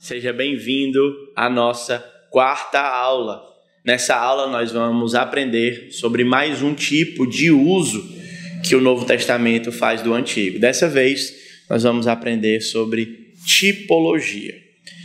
Seja bem-vindo à nossa quarta aula. Nessa aula nós vamos aprender sobre mais um tipo de uso que o Novo Testamento faz do Antigo. Dessa vez nós vamos aprender sobre tipologia.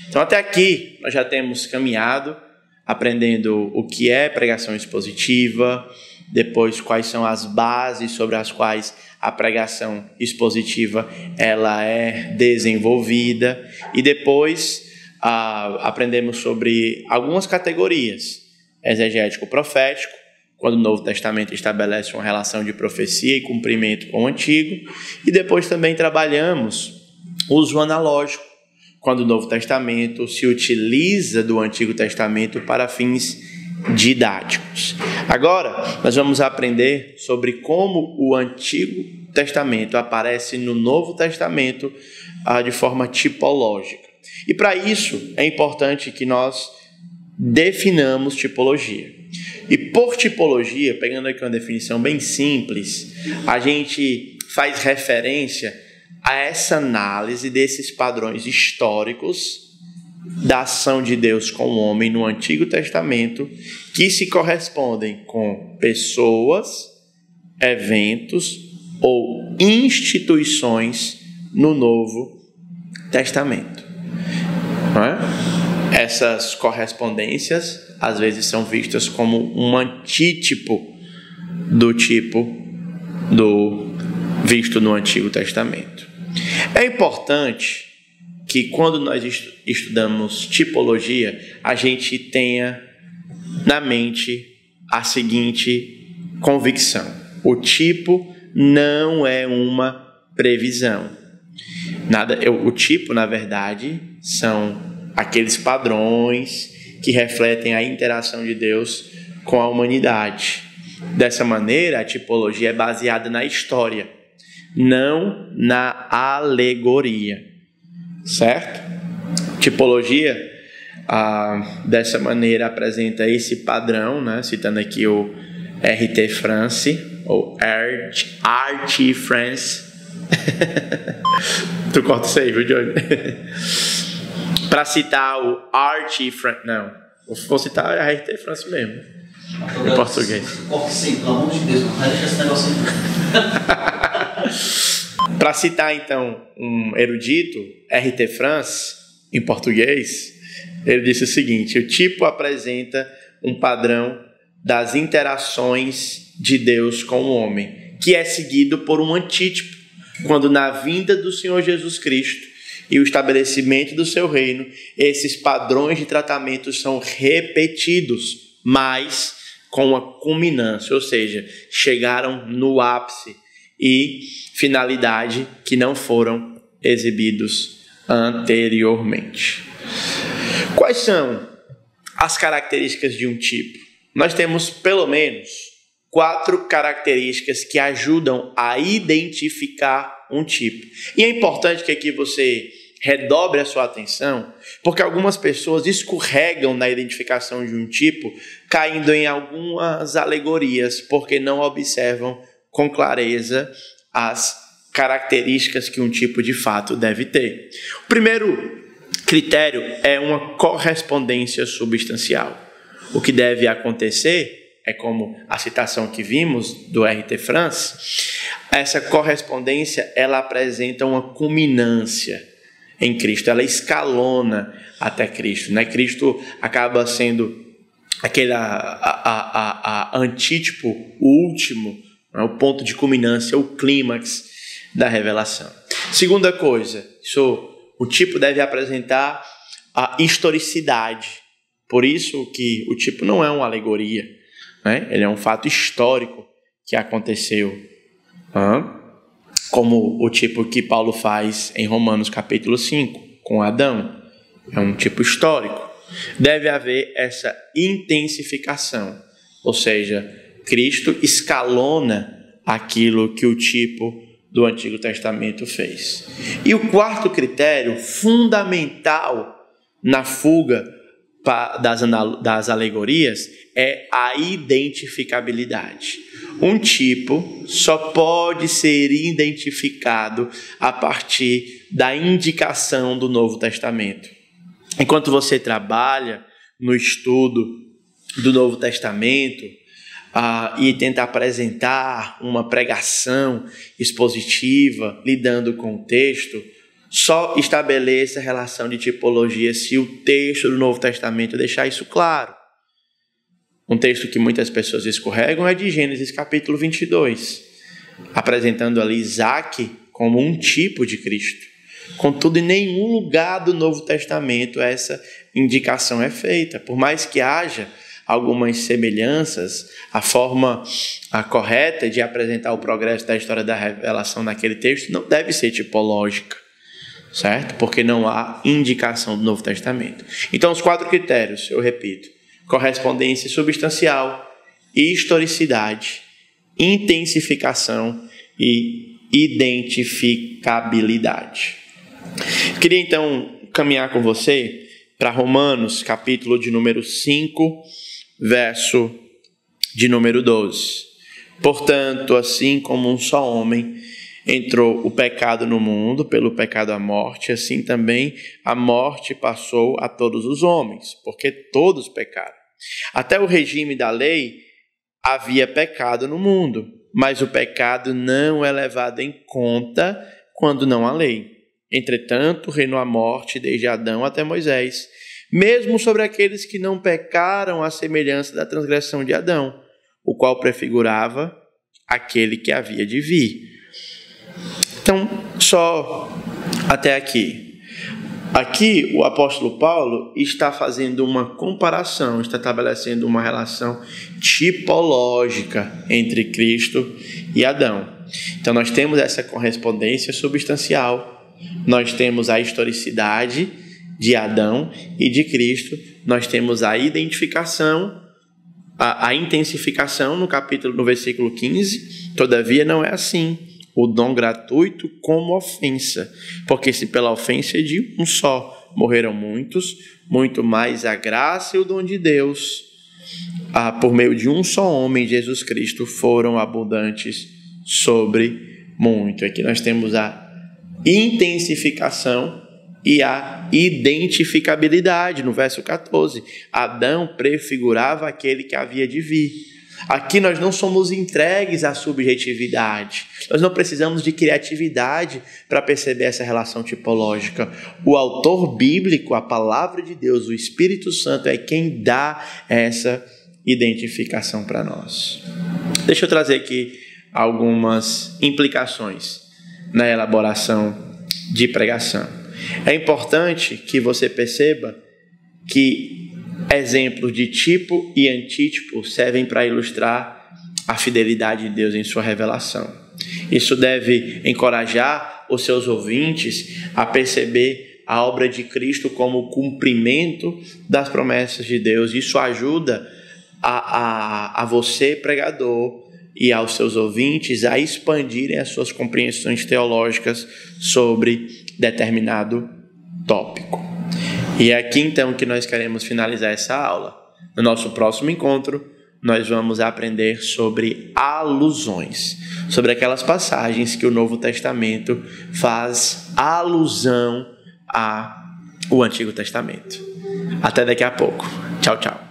Então até aqui nós já temos caminhado aprendendo o que é pregação expositiva, depois quais são as bases sobre as quais a pregação expositiva ela é desenvolvida e depois aprendemos sobre algumas categorias: exegético-profético, quando o Novo Testamento estabelece uma relação de profecia e cumprimento com o Antigo, e depois também trabalhamos uso analógico, quando o Novo Testamento se utiliza do Antigo Testamento para fins didáticos. Agora nós vamos aprender sobre como o Antigo Testamento aparece no Novo Testamento de forma tipológica. E para isso é importante que nós definamos tipologia. E por tipologia, pegando aqui uma definição bem simples, a gente faz referência a essa análise desses padrões históricos da ação de Deus com o homem no Antigo Testamento, que se correspondem com pessoas, eventos ou instituições no Novo Testamento. Não é? Essas correspondências às vezes são vistas como um antítipo do tipo do visto no Antigo Testamento. É importante que quando nós estudamos tipologia, a gente tenha na mente a seguinte convicção: o tipo não é uma previsão. O tipo, na verdade, são aqueles padrões que refletem a interação de Deus com a humanidade. Dessa maneira, a tipologia é baseada na história, não na alegoria. Certo? Tipologia, dessa maneira, apresenta esse padrão, né? Citando aqui o R.T. France, ou R.T. France. Tu corta isso aí, viu, Johnny? Para citar o R.T. France, não, vou citar a R.T. France mesmo, em português. Sim, pelo amor de Deus, não deixa esse negócio aí. Para citar, então, um erudito, R.T. France, em português, ele disse o seguinte: o tipo apresenta um padrão das interações de Deus com o homem, que é seguido por um antítipo, quando na vinda do Senhor Jesus Cristo e o estabelecimento do seu reino, esses padrões de tratamento são repetidos, mas com uma culminância, ou seja, chegaram no ápice e finalidade que não foram exibidos anteriormente. Quais são as características de um tipo? Nós temos pelo menos 4 características que ajudam a identificar um tipo. E é importante que aqui você redobre a sua atenção, porque algumas pessoas escorregam na identificação de um tipo, caindo em algumas alegorias, porque não observam com clareza as características que um tipo de fato deve ter. O primeiro critério é uma correspondência substancial. O que deve acontecer é, como a citação que vimos do R.T. France, essa correspondência ela apresenta uma culminância em Cristo, ela escalona até Cristo, né? Cristo acaba sendo aquele antítipo, o último, né? O ponto de culminância, o clímax da revelação. Segunda coisa, o tipo deve apresentar a historicidade, por isso que o tipo não é uma alegoria, né? Ele é um fato histórico que aconteceu, como o tipo que Paulo faz em Romanos capítulo 5, com Adão. É um tipo histórico. Deve haver essa intensificação, ou seja, Cristo escalona aquilo que o tipo do Antigo Testamento fez. E o quarto critério, fundamental na fuga das alegorias, é a identificabilidade. Um tipo só pode ser identificado a partir da indicação do Novo Testamento. enquanto você trabalha no estudo do Novo Testamento e tenta apresentar uma pregação expositiva, lidando com o texto, só estabeleça a relação de tipologia se o texto do Novo Testamento deixar isso claro. Um texto que muitas pessoas escorregam é de Gênesis capítulo 22, apresentando ali Isaac como um tipo de Cristo. Contudo, em nenhum lugar do Novo Testamento essa indicação é feita. Por mais que haja algumas semelhanças, a forma correta de apresentar o progresso da história da revelação naquele texto não deve ser tipológica, certo? Porque não há indicação do Novo Testamento. Então, os 4 critérios, eu repito: correspondência substancial, historicidade, intensificação e identificabilidade. Queria então caminhar com você para Romanos, capítulo de número 5, verso de número 12. Portanto, assim como um só homem entrou o pecado no mundo, pelo pecado a morte, assim também a morte passou a todos os homens, porque todos pecaram. Até o regime da lei havia pecado no mundo, mas o pecado não é levado em conta quando não há lei. Entretanto, reinou a morte desde Adão até Moisés, mesmo sobre aqueles que não pecaram à semelhança da transgressão de Adão, o qual prefigurava aquele que havia de vir. Então, só até aqui. Aqui o apóstolo Paulo está fazendo uma comparação, está estabelecendo uma relação tipológica entre Cristo e Adão. Então nós temos essa correspondência substancial, nós temos a historicidade de Adão e de Cristo, nós temos a identificação, a intensificação no versículo 15. Todavia não é assim, o dom gratuito como ofensa, porque se pela ofensa de um só morreram muitos, muito mais a graça e o dom de Deus, por meio de um só homem, Jesus Cristo, foram abundantes sobre muito. Aqui nós temos a intensificação e a identificabilidade, no verso 14. Adão prefigurava aquele que havia de vir. Aqui nós não somos entregues à subjetividade. Nós não precisamos de criatividade para perceber essa relação tipológica. O autor bíblico, a palavra de Deus, o Espírito Santo, é quem dá essa identificação para nós. Deixa eu trazer aqui algumas implicações na elaboração de pregação. É importante que você perceba que exemplos de tipo e antítipo servem para ilustrar a fidelidade de Deus em sua revelação. Isso deve encorajar os seus ouvintes a perceber a obra de Cristo como cumprimento das promessas de Deus. Isso ajuda a você, pregador, e aos seus ouvintes a expandirem as suas compreensões teológicas sobre determinado tópico. E é aqui então que nós queremos finalizar essa aula. No nosso próximo encontro, nós vamos aprender sobre alusões, sobre aquelas passagens que o Novo Testamento faz alusão ao Antigo Testamento. Até daqui a pouco. Tchau, tchau.